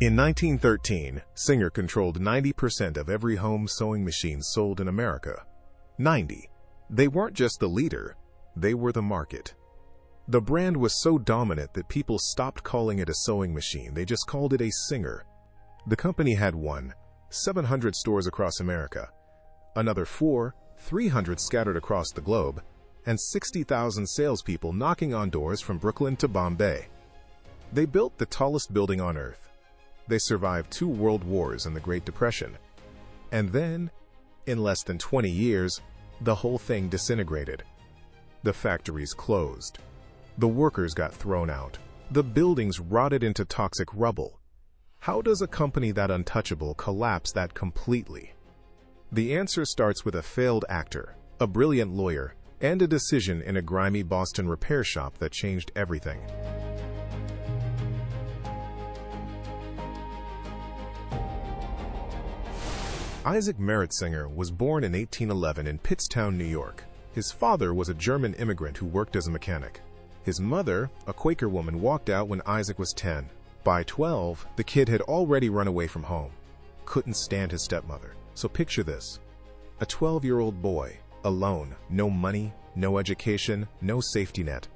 In 1913, Singer controlled 90% of every home sewing machine sold in America. 90. They weren't just the leader, they were the market. The brand was so dominant that people stopped calling it a sewing machine, they just called it a Singer. The company had 700 stores across America, another 300 scattered across the globe, and 60,000 salespeople knocking on doors from Brooklyn to Bombay. They built the tallest building on earth. They survived 2 world wars and the Great Depression. And then, in less than 20 years, the whole thing disintegrated. The factories closed. The workers got thrown out. The buildings rotted into toxic rubble. How does a company that untouchable collapse that completely? The answer starts with a failed actor, a brilliant lawyer, and a decision in a grimy Boston repair shop that changed everything. Isaac Merritt Singer was born in 1811 in Pittstown, New York. His father was a German immigrant who worked as a mechanic. His mother, a Quaker woman, walked out when Isaac was 10. By 12, the kid had already run away from home. Couldn't stand his stepmother. So picture this. A 12-year-old boy, alone, no money, no education, no safety net.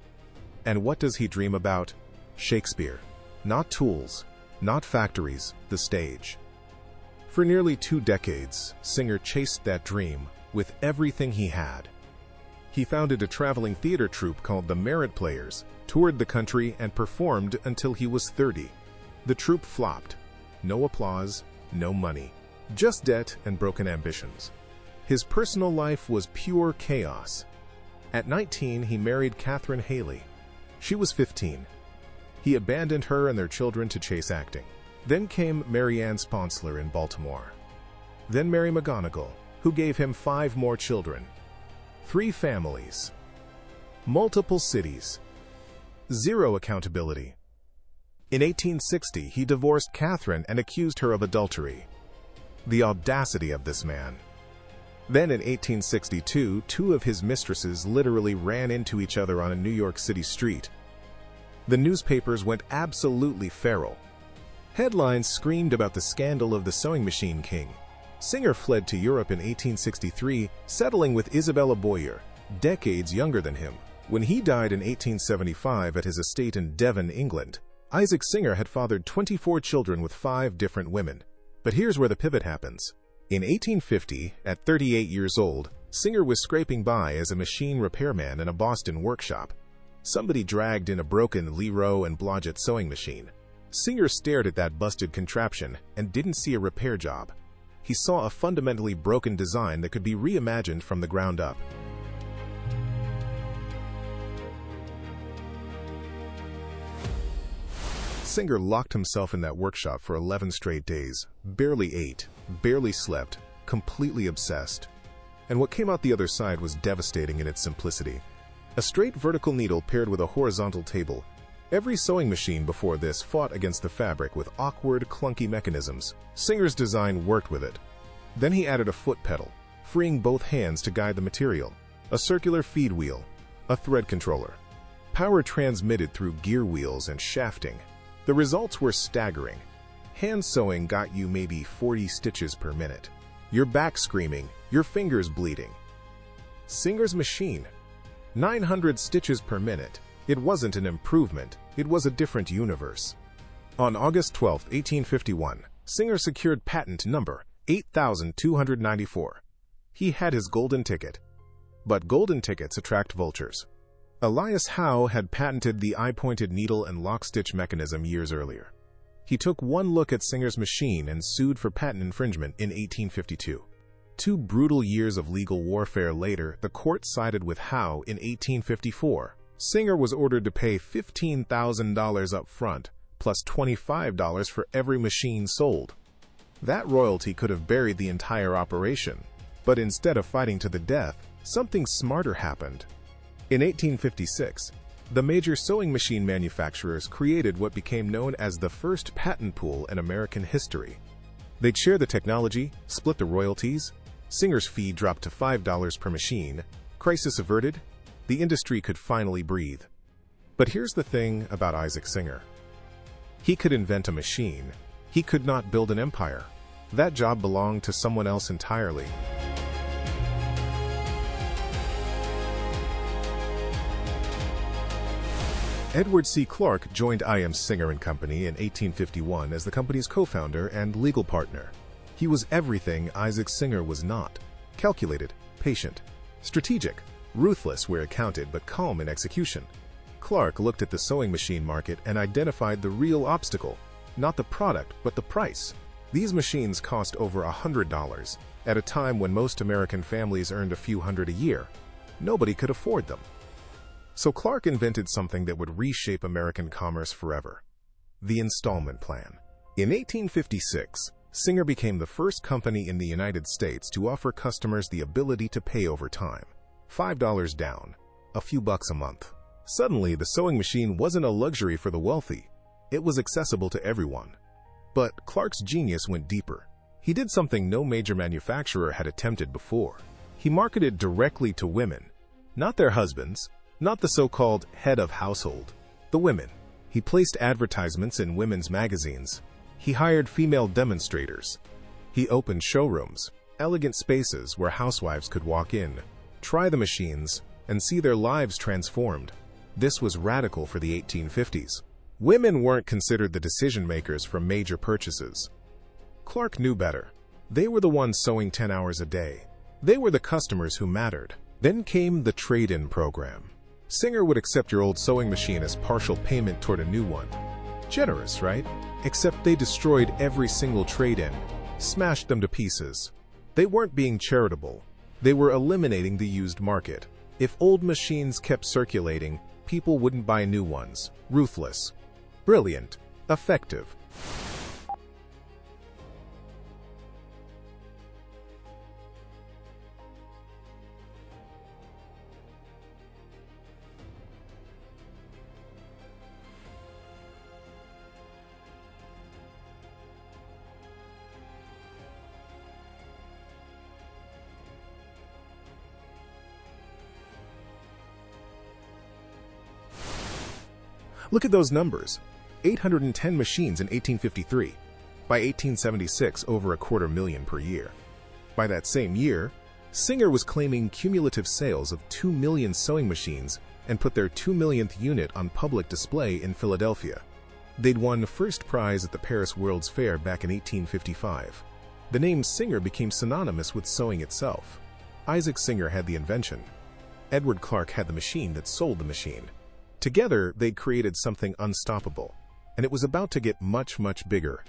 And what does he dream about? Shakespeare. Not tools, not factories, the stage. For nearly 2 decades, Singer chased that dream with everything he had. He founded a traveling theater troupe called the Merritt Players, toured the country, and performed until he was 30. The troupe flopped. No applause, no money, just debt and broken ambitions. His personal life was pure chaos. At 19, he married Catherine Haley. She was 15. He abandoned her and their children to chase acting. Then came Mary Ann Sponsler in Baltimore. Then Mary McGonigal, who gave him 5 more children. 3 families. Multiple cities. 0 accountability. In 1860, he divorced Catherine and accused her of adultery. The audacity of this man. Then in 1862, 2 of his mistresses literally ran into each other on a New York City street. The newspapers went absolutely feral. Headlines screamed about the scandal of the sewing machine king. Singer fled to Europe in 1863, settling with Isabella Boyer, decades younger than him. When he died in 1875 at his estate in Devon, England, Isaac Singer had fathered 24 children with 5 different women. But here's where the pivot happens. In 1850, at 38 years old, Singer was scraping by as a machine repairman in a Boston workshop. Somebody dragged in a broken Leroy and Blodgett sewing machine. Singer stared at that busted contraption and didn't see a repair job. He saw a fundamentally broken design that could be reimagined from the ground up. Singer locked himself in that workshop for 11 straight days, barely ate, barely slept, completely obsessed. And what came out the other side was devastating in its simplicity. A straight vertical needle paired with a horizontal table. Every sewing machine before this fought against the fabric with awkward, clunky mechanisms. Singer's design worked with it. Then he added a foot pedal, freeing both hands to guide the material, a circular feed wheel, a thread controller. Power transmitted through gear wheels and shafting. The results were staggering. Hand sewing got you maybe 40 stitches per minute. Your back screaming, your fingers bleeding. Singer's machine, 900 stitches per minute. It wasn't an improvement, it was a different universe. On August 12, 1851, Singer secured patent number 8294. He had his golden ticket. But golden tickets attract vultures. Elias Howe had patented the eye-pointed needle and lock-stitch mechanism years earlier. He took one look at Singer's machine and sued for patent infringement in 1852. 2 brutal years of legal warfare later, the court sided with Howe in 1854. Singer was ordered to pay $15,000 up front, plus $25 for every machine sold. That royalty could have buried the entire operation. But instead of fighting to the death, something smarter happened. In 1856, the major sewing machine manufacturers created what became known as the first patent pool in American history. They'd share the technology, split the royalties. Singer's fee dropped to $5 per machine. Crisis averted. The industry could finally breathe. But here's the thing about Isaac Singer. He could invent a machine, He could not build an empire. That job belonged to someone else entirely. Edward C. Clark joined I.M. Singer and Company in 1851 as the company's co-founder and legal partner. He was everything Isaac Singer was not: calculated, patient, strategic, ruthless where it counted, but calm in execution. Clark looked at the sewing machine market and identified the real obstacle, not the product, but the price. These machines cost over $100, at a time when most American families earned a few hundred a year. Nobody could afford them. So Clark invented something that would reshape American commerce forever: the installment plan. In 1856, Singer became the first company in the United States to offer customers the ability to pay over time. $5 down, a few bucks a month. Suddenly, the sewing machine wasn't a luxury for the wealthy. It was accessible to everyone. But Clark's genius went deeper. He did something no major manufacturer had attempted before. He marketed directly to women, not their husbands, not the so-called head of household, the women. He placed advertisements in women's magazines. He hired female demonstrators. He opened showrooms, elegant spaces where housewives could walk in, try the machines, and see their lives transformed. This was radical for the 1850s. Women weren't considered the decision-makers for major purchases. Clark knew better. They were the ones sewing 10 hours a day. They were the customers who mattered. Then came the trade-in program. Singer would accept your old sewing machine as partial payment toward a new one. Generous, right? Except they destroyed every single trade-in, smashed them to pieces. They weren't being charitable. They were eliminating the used market. If old machines kept circulating, people wouldn't buy new ones. Ruthless. Brilliant. Effective. Look at those numbers. 810 machines in 1853. By 1876, over 250,000 per year. By that same year, Singer was claiming cumulative sales of 2 million sewing machines and put their 2 millionth unit on public display in Philadelphia. They'd won first prize at the Paris World's Fair back in 1855. The name Singer became synonymous with sewing itself. Isaac Singer had the invention. Edward Clark had the machine that sold the machine. Together, they created something unstoppable, and it was about to get much, much bigger.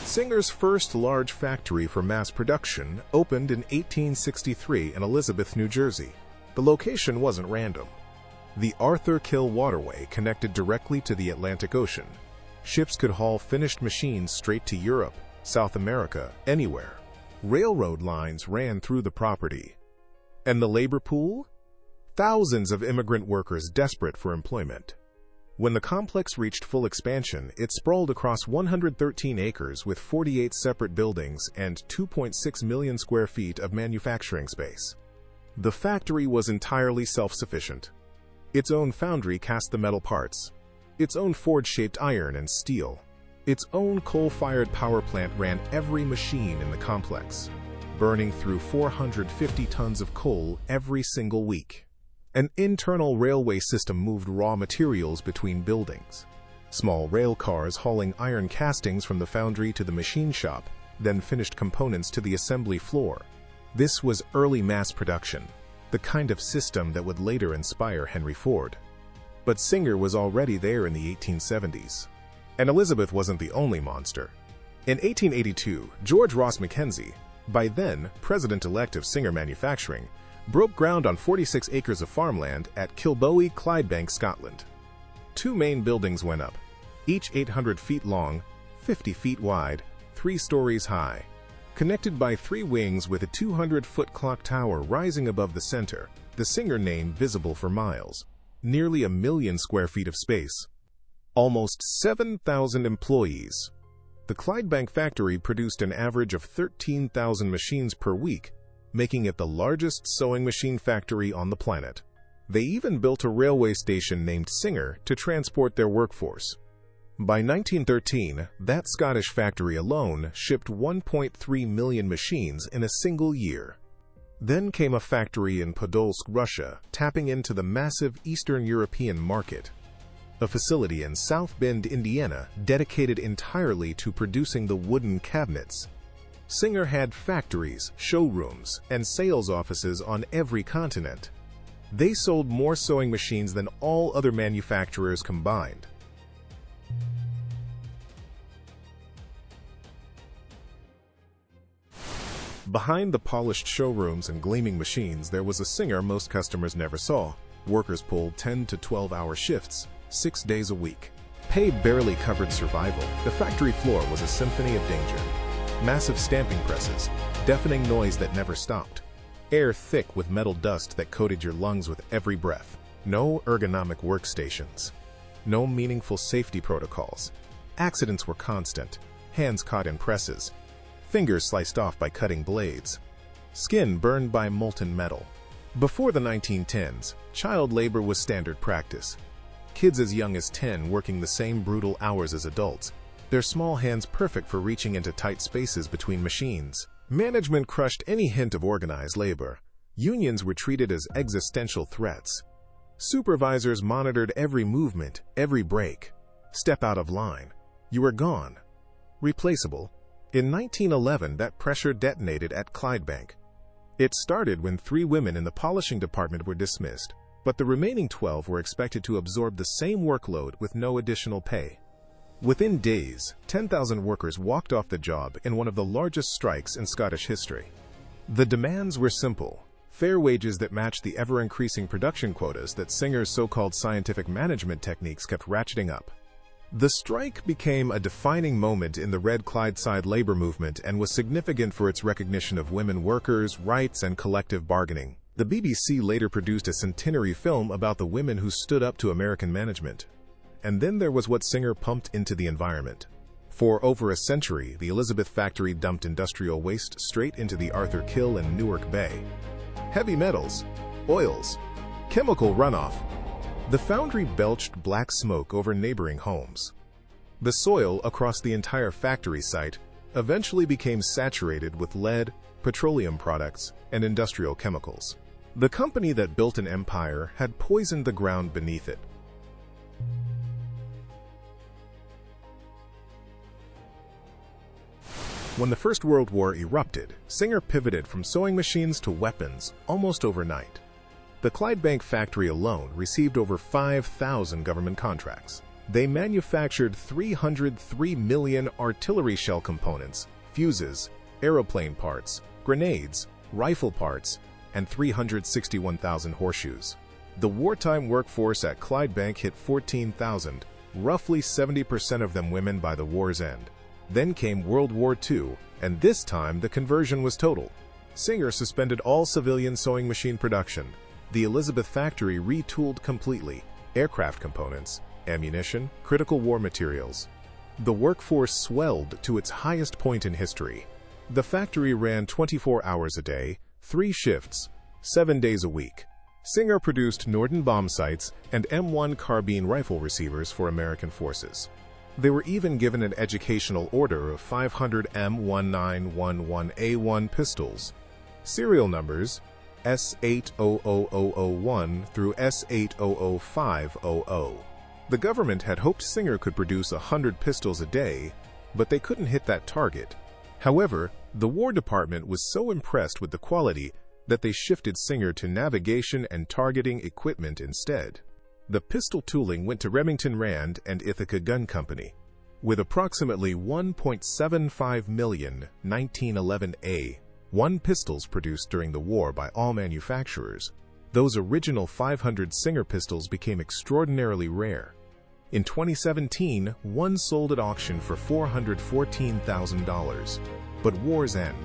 Singer's first large factory for mass production opened in 1863 in Elizabeth, New Jersey. The location wasn't random. The Arthur Kill Waterway connected directly to the Atlantic Ocean. Ships could haul finished machines straight to Europe, South America, anywhere. Railroad lines ran through the property. And the labor pool? Thousands of immigrant workers desperate for employment. When the complex reached full expansion, it sprawled across 113 acres with 48 separate buildings and 2.6 million square feet of manufacturing space. The factory was entirely self-sufficient. Its own foundry cast the metal parts. Its own forge-shaped iron and steel. Its own coal-fired power plant ran every machine in the complex, burning through 450 tons of coal every single week. An internal railway system moved raw materials between buildings. Small rail cars hauling iron castings from the foundry to the machine shop, then finished components to the assembly floor. This was early mass production, the kind of system that would later inspire Henry Ford. But Singer was already there in the 1870s. And Elizabeth wasn't the only monster. In 1882, George Ross Mackenzie, by then president-elect of Singer Manufacturing, broke ground on 46 acres of farmland at Kilbowie, Clydebank, Scotland. 2 main buildings went up, each 800 feet long, 50 feet wide, 3 stories high. Connected by 3 wings with a 200-foot clock tower rising above the center, the Singer name visible for miles. Nearly 1 million square feet of space. Almost 7,000 employees. The Clydebank factory produced an average of 13,000 machines per week, making it the largest sewing machine factory on the planet. They even built a railway station named Singer to transport their workforce. By 1913, that Scottish factory alone shipped 1.3 million machines in a single year. Then came a factory in Podolsk, Russia, tapping into the massive Eastern European market. A facility in South Bend, Indiana, dedicated entirely to producing the wooden cabinets. Singer had factories, showrooms, and sales offices on every continent. They sold more sewing machines than all other manufacturers combined. Behind the polished showrooms and gleaming machines, there was a Singer most customers never saw. Workers pulled 10 to 12-hour shifts, 6 days a week. Pay barely covered survival. The factory floor was a symphony of danger. Massive stamping presses, deafening noise that never stopped. Air thick with metal dust that coated your lungs with every breath. No ergonomic workstations. No meaningful safety protocols. Accidents were constant. Hands caught in presses. Fingers sliced off by cutting blades. Skin burned by molten metal. Before the 1910s, child labor was standard practice. Kids as young as 10 working the same brutal hours as adults, their small hands perfect for reaching into tight spaces between machines. Management crushed any hint of organized labor. Unions were treated as existential threats. Supervisors monitored every movement, every break. Step out of line. You were gone. Replaceable. In 1911, that pressure detonated at Clydebank. It started when 3 women in the polishing department were dismissed, but the remaining 12 were expected to absorb the same workload with no additional pay. Within days, 10,000 workers walked off the job in one of the largest strikes in Scottish history. The demands were simple: fair wages that matched the ever-increasing production quotas that Singer's so-called scientific management techniques kept ratcheting up. The strike became a defining moment in the Red Clydeside labor movement and was significant for its recognition of women workers' rights and collective bargaining. The BBC later produced a centenary film about the women who stood up to American management. And then there was what Singer pumped into the environment. For over a century, the Elizabeth factory dumped industrial waste straight into the Arthur Kill and Newark Bay. Heavy metals, oils, chemical runoff. The foundry belched black smoke over neighboring homes. The soil across the entire factory site eventually became saturated with lead, petroleum products, and industrial chemicals. The company that built an empire had poisoned the ground beneath it. When the First World War erupted, Singer pivoted from sewing machines to weapons almost overnight. The Clydebank factory alone received over 5,000 government contracts. They manufactured 303 million artillery shell components, fuses, aeroplane parts, grenades, rifle parts, and 361,000 horseshoes. The wartime workforce at Clydebank hit 14,000, roughly 70% of them women by the war's end. Then came World War II, and this time the conversion was total. Singer suspended all civilian sewing machine production. The Elizabeth factory retooled completely: aircraft components, ammunition, critical war materials. The workforce swelled to its highest point in history. The factory ran 24 hours a day, 3 shifts, 7 days a week. Singer produced Norden bomb sights and M1 carbine rifle receivers for American forces. They were even given an educational order of 500 M1911A1 pistols. Serial numbers S800001 through S800500. The government had hoped Singer could produce 100 pistols a day, but they couldn't hit that target. However, the War Department was so impressed with the quality that they shifted Singer to navigation and targeting equipment instead. The pistol tooling went to Remington Rand and Ithaca Gun Company. With approximately 1.75 million 1911A1 pistols produced during the war by all manufacturers, those original 500 Singer pistols became extraordinarily rare. In 2017, one sold at auction for $414,000. But wars end.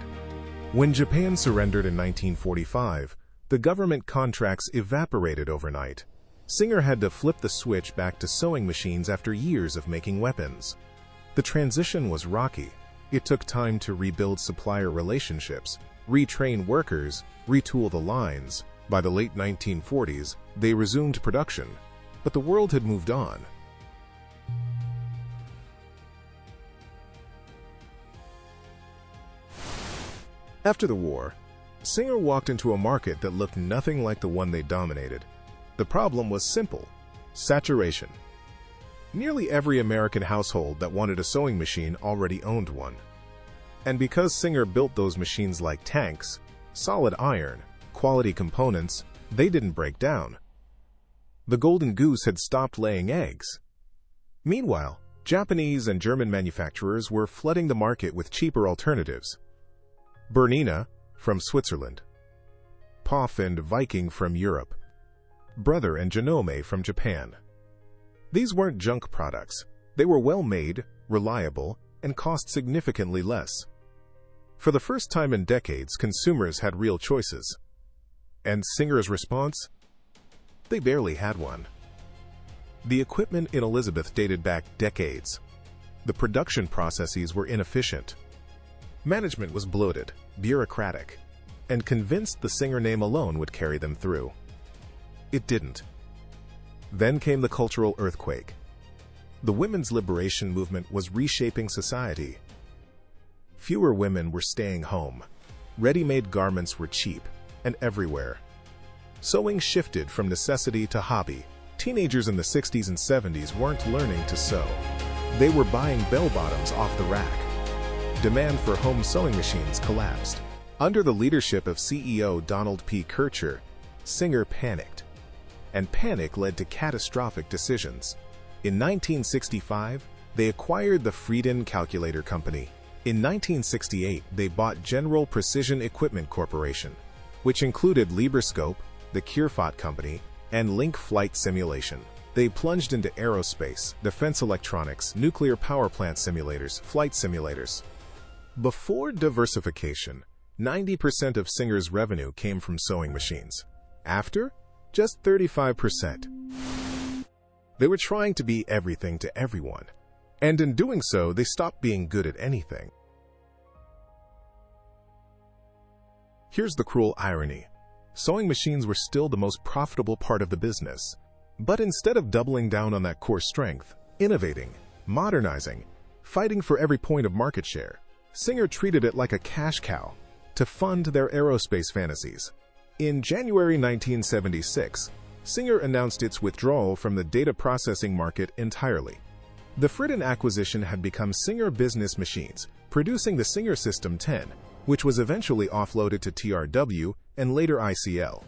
When Japan surrendered in 1945, the government contracts evaporated overnight. Singer had to flip the switch back to sewing machines after years of making weapons. The transition was rocky. It took time to rebuild supplier relationships, retrain workers, retool the lines, By the late 1940s, they resumed production, but the world had moved on. After the war, Singer walked into a market that looked nothing like the one they dominated. The problem was simple: saturation. Nearly every American household that wanted a sewing machine already owned one. And because Singer built those machines like tanks, solid iron, quality components, they didn't break down. The golden goose had stopped laying eggs. Meanwhile, Japanese and German manufacturers were flooding the market with cheaper alternatives. Bernina from Switzerland, Poff and Viking from Europe, Brother and Janome from Japan. These weren't junk products. They were well-made, reliable, and cost significantly less. For the first time in decades, consumers had real choices. And Singer's response? They barely had one. The equipment in Elizabeth dated back decades. The production processes were inefficient. Management was bloated, bureaucratic, and convinced the Singer name alone would carry them through. It didn't. Then came the cultural earthquake. The women's liberation movement was reshaping society. Fewer women were staying home. Ready-made garments were cheap and everywhere. Sewing shifted from necessity to hobby. Teenagers in the 60s and 70s weren't learning to sew. They were buying bell-bottoms off the rack. Demand for home sewing machines collapsed. Under the leadership of CEO Donald P. Kircher, Singer panicked. And panic led to catastrophic decisions. In 1965, they acquired the Frieden Calculator Company. In 1968, they bought General Precision Equipment Corporation, which included Libroscope, the Kierfot Company, and Link Flight Simulation. They plunged into aerospace, defense electronics, nuclear power plant simulators, flight simulators. Before diversification, 90% of Singer's revenue came from sewing machines. After, just 35%. They were trying to be everything to everyone, and in doing so, they stopped being good at anything. Here's the cruel irony. Sewing machines were still the most profitable part of the business. But instead of doubling down on that core strength, innovating, modernizing, fighting for every point of market share, Singer treated it like a cash cow to fund their aerospace fantasies. In January 1976, Singer announced its withdrawal from the data processing market entirely. The Frieden acquisition had become Singer Business Machines, producing the Singer System 10, which was eventually offloaded to TRW and later ICL.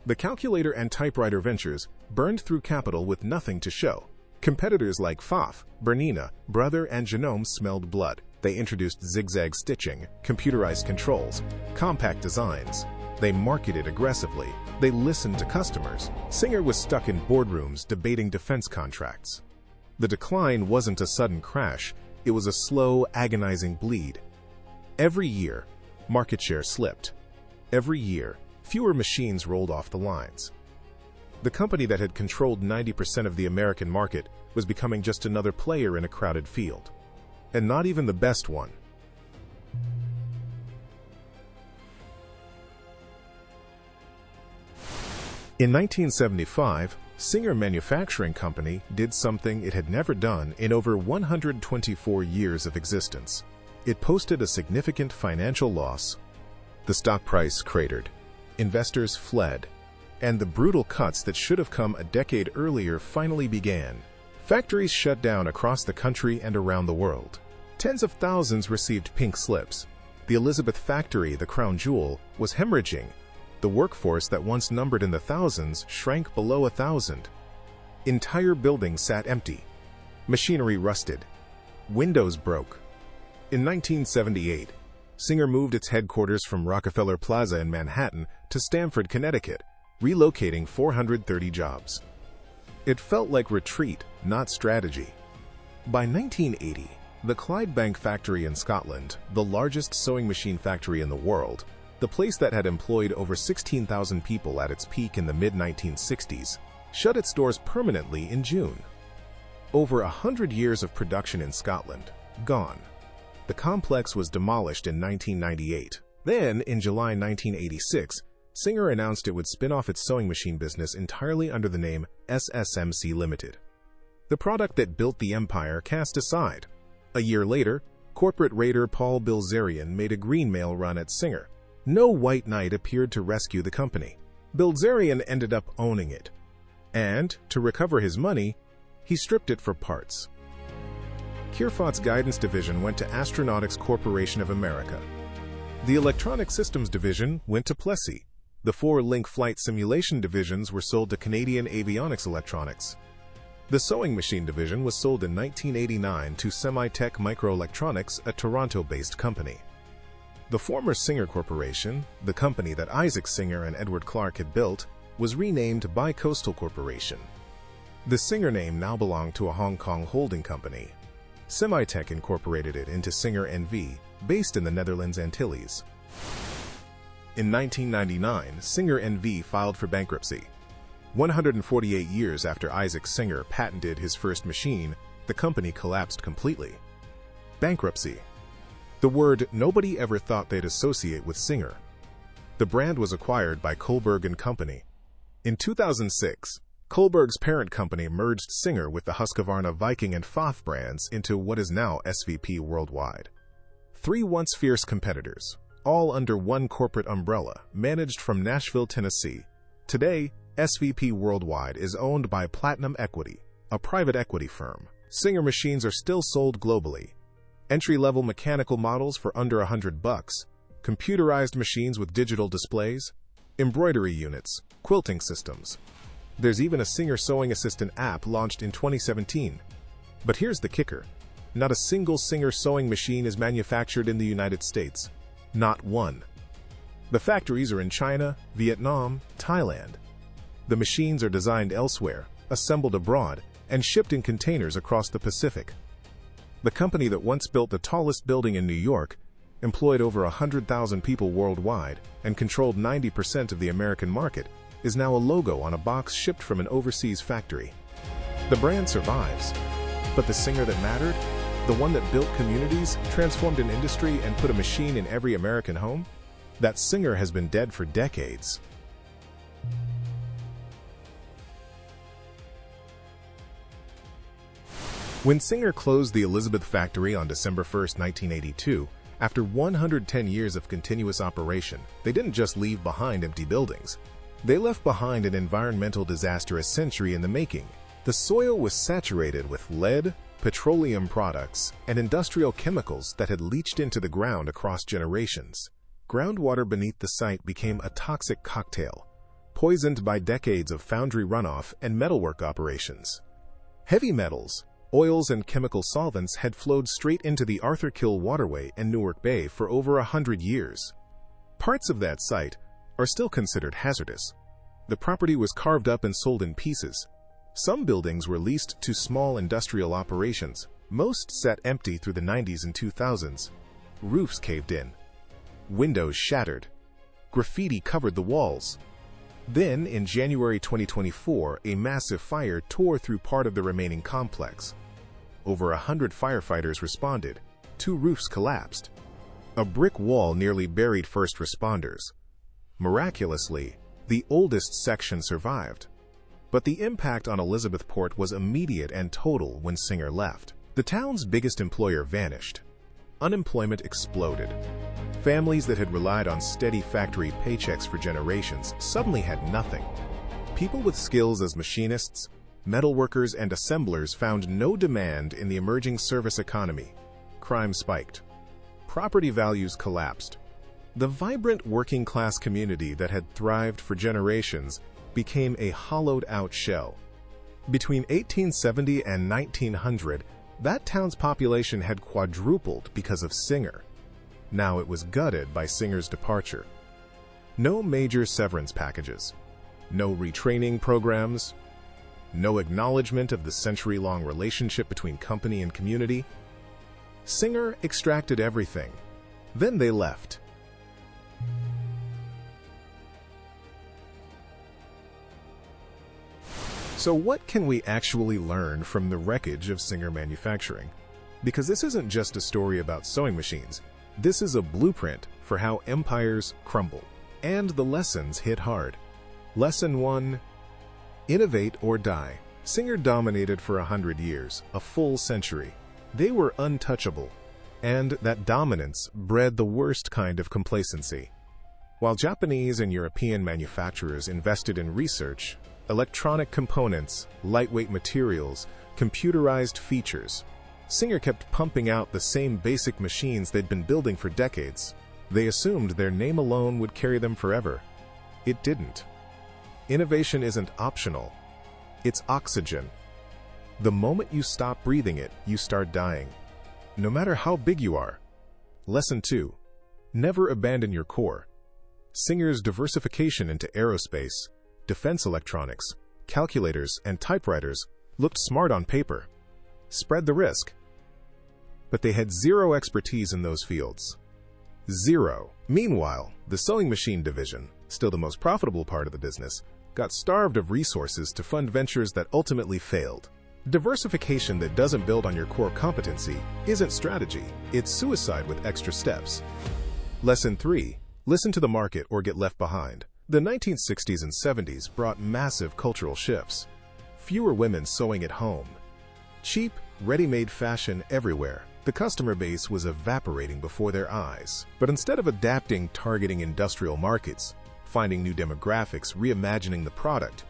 The calculator and typewriter ventures burned through capital with nothing to show. Competitors like Pfaff, Bernina, Brother, and Janome smelled blood. They introduced zigzag stitching, computerized controls, compact designs. They marketed aggressively. They listened to customers. Singer was stuck in boardrooms debating defense contracts. The decline wasn't a sudden crash. It was a slow, agonizing bleed. Every year, market share slipped. Every year, fewer machines rolled off the lines. The company that had controlled 90% of the American market was becoming just another player in a crowded field. And not even the best one. In 1975, Singer Manufacturing Company did something it had never done in over 124 years of existence. It posted a significant financial loss. The stock price cratered. Investors fled. And the brutal cuts that should have come a decade earlier finally began. Factories shut down across the country and around the world. Tens of thousands received pink slips. The Elizabeth factory, the crown jewel, was hemorrhaging. The workforce that once numbered in the thousands shrank below 1,000. Entire buildings sat empty. Machinery rusted. Windows broke. In 1978, Singer moved its headquarters from Rockefeller Plaza in Manhattan to Stamford, Connecticut, relocating 430 jobs. It felt like retreat, not strategy. By 1980, the Clydebank factory in Scotland, the largest sewing machine factory in the world, the place that had employed over 16,000 people at its peak in the mid-1960s, shut its doors permanently in June. Over 100 years of production in Scotland, gone. The complex was demolished in 1998. Then, in July 1986, Singer announced it would spin off its sewing machine business entirely under the name SSMC Limited. The product that built the empire cast aside. A year later, corporate raider Paul Bilzerian made a green mail run at Singer. No white knight appeared to rescue the company. Bilzerian ended up owning it. And, to recover his money, he stripped it for parts. Kierfott's guidance division went to Astronautics Corporation of America. The Electronic Systems division went to Plessey. The 4-link flight simulation divisions were sold to Canadian Avionics Electronics. The sewing machine division was sold in 1989 to Semitech Microelectronics, a Toronto-based company. The former Singer Corporation, the company that Isaac Singer and Edward Clark had built, was renamed Bicoastal Corporation. The Singer name now belonged to a Hong Kong holding company. Semitech incorporated it into Singer NV, based in the Netherlands Antilles. In 1999, Singer NV filed for bankruptcy. 148 years after Isaac Singer patented his first machine, the company collapsed completely. Bankruptcy. The word nobody ever thought they'd associate with Singer. The brand was acquired by Kohlberg & Company. In 2006, Kohlberg's parent company merged Singer with the Husqvarna Viking and Pfaff brands into what is now SVP Worldwide. 3 once fierce competitors, all under one corporate umbrella, managed from Nashville, Tennessee. Today, SVP Worldwide is owned by Platinum Equity, a private equity firm. Singer machines are still sold globally. Entry-level mechanical models for under $100, computerized machines with digital displays, embroidery units, quilting systems. There's even a Singer Sewing Assistant app launched in 2017. But here's the kicker. Not a single Singer sewing machine is manufactured in the United States. Not one. The factories are in China, Vietnam, Thailand. The machines are designed elsewhere, assembled abroad, and shipped in containers across the Pacific. The company that once built the tallest building in New York, employed over 100,000 people worldwide, and controlled 90% of the American market, is now a logo on a box shipped from an overseas factory. The brand survives, but the Singer that mattered, the one that built communities, transformed an industry, and put a machine in every American home, that Singer has been dead for decades. When Singer closed the Elizabeth factory on December 1, 1982, after 110 years of continuous operation, they didn't just leave behind empty buildings. They left behind an environmental disaster a century in the making. The soil was saturated with lead, petroleum products, and industrial chemicals that had leached into the ground across generations. Groundwater beneath the site became a toxic cocktail, poisoned by decades of foundry runoff and metalwork operations. Heavy metals, oils, and chemical solvents had flowed straight into the Arthur Kill Waterway and Newark Bay for over 100 years. Parts of that site are still considered hazardous. The property was carved up and sold in pieces. Some buildings were leased to small industrial operations. Most sat empty through the 90s and 2000s. Roofs caved in. Windows shattered. Graffiti covered the walls. Then, in January 2024, a massive fire tore through part of the remaining complex. Over 100 firefighters responded. 2 roofs collapsed. A brick wall nearly buried first responders. Miraculously, the oldest section survived. But the impact on Elizabethport was immediate and total when Singer left. The town's biggest employer vanished. Unemployment exploded. Families that had relied on steady factory paychecks for generations suddenly had nothing. People with skills as machinists, metalworkers, and assemblers found no demand in the emerging service economy. Crime spiked. Property values collapsed. The vibrant working-class community that had thrived for generations became a hollowed-out shell. Between 1870 and 1900, that town's population had quadrupled because of Singer. Now it was gutted by Singer's departure. No major severance packages, no retraining programs, no acknowledgement of the century-long relationship between company and community. Singer extracted everything. Then they left. So what can we actually learn from the wreckage of Singer manufacturing? Because this isn't just a story about sewing machines. This is a blueprint for how empires crumble. And the lessons hit hard. Lesson 1. Innovate or die. Singer dominated for 100 years, a full century. They were untouchable, and that dominance bred the worst kind of complacency. While Japanese and European manufacturers invested in research, electronic components, lightweight materials, computerized features, Singer kept pumping out the same basic machines they'd been building for decades. They assumed their name alone would carry them forever. It didn't. Innovation isn't optional. It's oxygen. The moment you stop breathing it, you start dying. No matter how big you are. Lesson 2. Never abandon your core. Singer's diversification into aerospace, defense electronics, calculators, and typewriters looked smart on paper. Spread the risk. But they had zero expertise in those fields. Zero. Meanwhile, the sewing machine division, still the most profitable part of the business, got starved of resources to fund ventures that ultimately failed. Diversification that doesn't build on your core competency isn't strategy, it's suicide with extra steps. Lesson 3. Listen to the market or get left behind. The 1960s and 70s brought massive cultural shifts. Fewer women sewing at home. Cheap, ready-made fashion everywhere. The customer base was evaporating before their eyes. But instead of adapting, targeting industrial markets, finding new demographics, reimagining the product,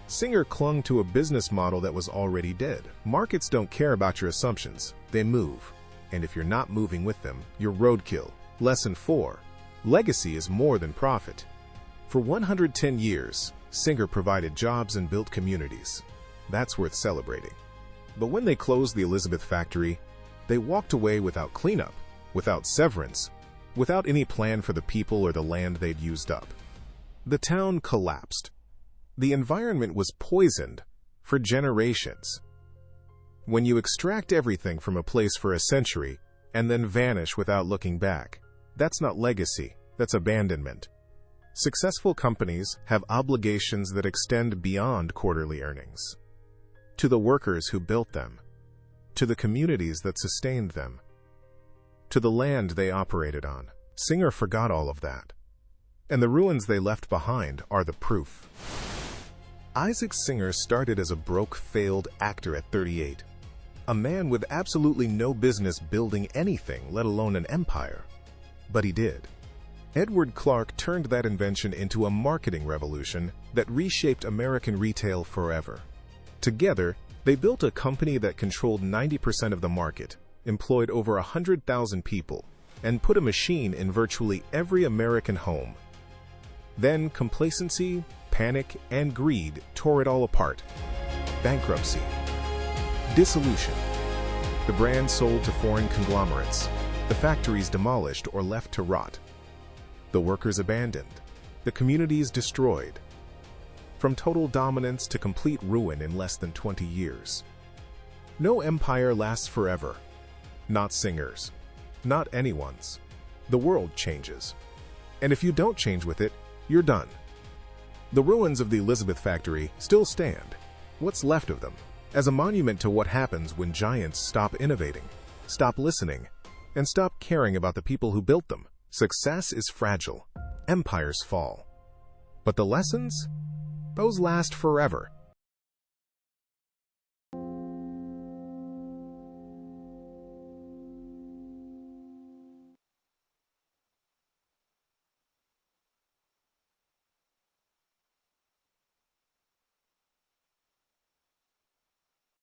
Singer clung to a business model that was already dead. Markets don't care about your assumptions. They move. And if you're not moving with them, you're roadkill. Lesson 4. Legacy is more than profit. For 110 years, Singer provided jobs and built communities. That's worth celebrating. But when they closed the Elizabeth factory, they walked away without cleanup, without severance, without any plan for the people or the land they'd used up. The town collapsed. The environment was poisoned for generations. When you extract everything from a place for a century and then vanish without looking back, that's not legacy, that's abandonment. Successful companies have obligations that extend beyond quarterly earnings. To the workers who built them, to the communities that sustained them, to the land they operated on. Singer forgot all of that. And the ruins they left behind are the proof. Isaac Singer started as a broke, failed actor at 38. A man with absolutely no business building anything, let alone an empire. But he did. Edward Clark turned that invention into a marketing revolution that reshaped American retail forever. Together, they built a company that controlled 90% of the market, employed over 100,000 people, and put a machine in virtually every American home. Then complacency, panic, and greed tore it all apart. Bankruptcy. Dissolution. The brand sold to foreign conglomerates. The factories demolished or left to rot. The workers abandoned. The communities destroyed. From total dominance to complete ruin in less than 20 years. No empire lasts forever. Not Singer's. Not anyone's. The world changes. And if you don't change with it, you're done. The ruins of the Elizabeth factory still stand. What's left of them? As a monument to what happens when giants stop innovating, stop listening, and stop caring about the people who built them. Success is fragile. Empires fall. But the lessons? Those last forever.